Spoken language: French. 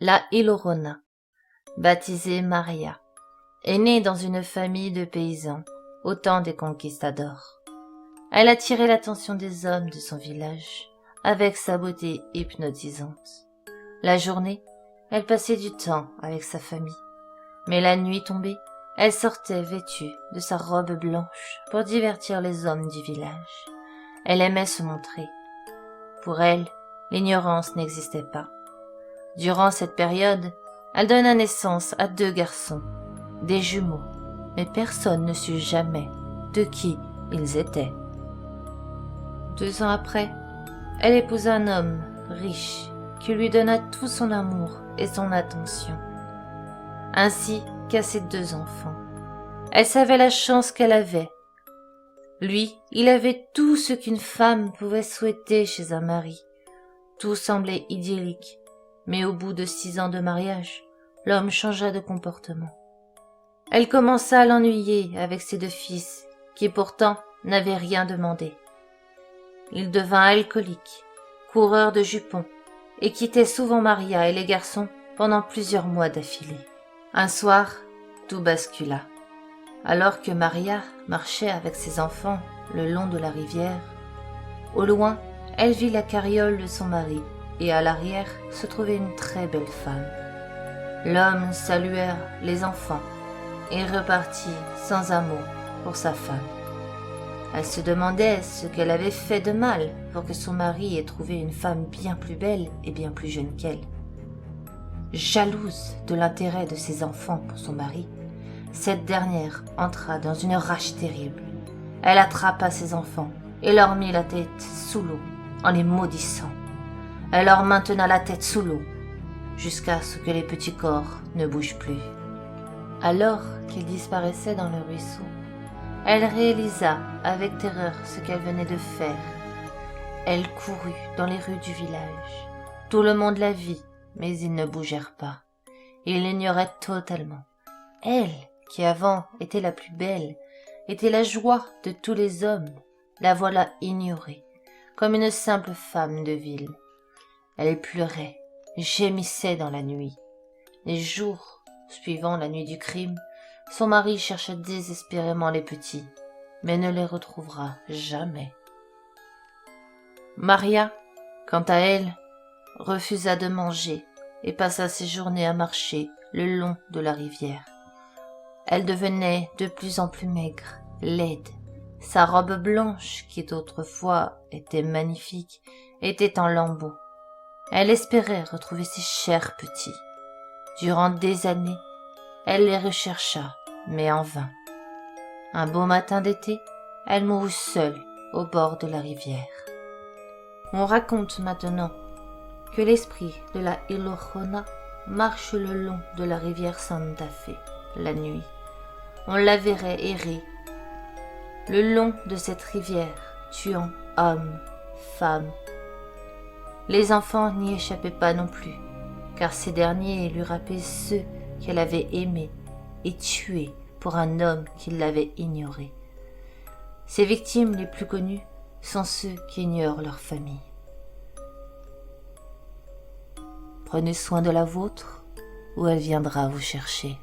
La Llorona, baptisée Maria, est née dans une famille de paysans au temps des conquistadors. Elle attirait l'attention des hommes de son village avec sa beauté hypnotisante. La journée, elle passait du temps avec sa famille, mais la nuit tombée, elle sortait vêtue de sa robe blanche pour divertir les hommes du village. Elle aimait se montrer. Pour elle, l'ignorance n'existait pas. Durant cette période, elle donna naissance à 2 garçons, des jumeaux, mais personne ne sut jamais de qui ils étaient. 2 ans après, elle épousa un homme riche qui lui donna tout son amour et son attention, ainsi qu'à ses 2 enfants. Elle savait la chance qu'elle avait. Lui, il avait tout ce qu'une femme pouvait souhaiter chez un mari. Tout semblait idyllique. Mais au bout de 6 ans de mariage, l'homme changea de comportement. Elle commença à l'ennuyer avec ses 2 fils, qui pourtant n'avaient rien demandé. Il devint alcoolique, coureur de jupons, et quittait souvent Maria et les garçons pendant plusieurs mois d'affilée. Un soir, tout bascula. Alors que Maria marchait avec ses enfants le long de la rivière, au loin, elle vit la carriole de son mari, et à l'arrière se trouvait une très belle femme. L'homme salua les enfants et repartit sans un mot pour sa femme. Elle se demandait ce qu'elle avait fait de mal pour que son mari ait trouvé une femme bien plus belle et bien plus jeune qu'elle. Jalouse de l'intérêt de ses enfants pour son mari, cette dernière entra dans une rage terrible. Elle attrapa ses enfants et leur mit la tête sous l'eau en les maudissant. Elle leur maintena la tête sous l'eau, jusqu'à ce que les petits corps ne bougent plus. Alors qu'ils disparaissaient dans le ruisseau, elle réalisa avec terreur ce qu'elle venait de faire. Elle courut dans les rues du village. Tout le monde la vit, mais ils ne bougèrent pas. Ils l'ignoraient totalement. Elle, qui avant était la plus belle, était la joie de tous les hommes, la voilà ignorée, comme une simple femme de ville. Elle pleurait, gémissait dans la nuit. Les jours suivant la nuit du crime, son mari chercha désespérément les petits, mais ne les retrouvera jamais. Maria, quant à elle, refusa de manger et passa ses journées à marcher le long de la rivière. Elle devenait de plus en plus maigre, laide. Sa robe blanche, qui autrefois était magnifique, était en lambeaux. Elle espérait retrouver ses chers petits. Durant des années, elle les rechercha, mais en vain. Un beau matin d'été, elle mourut seule au bord de la rivière. On raconte maintenant que l'esprit de la Llorona marche le long de la rivière Santa Fe la nuit. On la verrait errer le long de cette rivière, tuant hommes, femmes. Les enfants n'y échappaient pas non plus, car ces derniers lui rappelaient ceux qu'elle avait aimés et tués pour un homme qui l'avait ignoré. Ces victimes les plus connues sont ceux qui ignorent leur famille. Prenez soin de la vôtre, ou elle viendra vous chercher.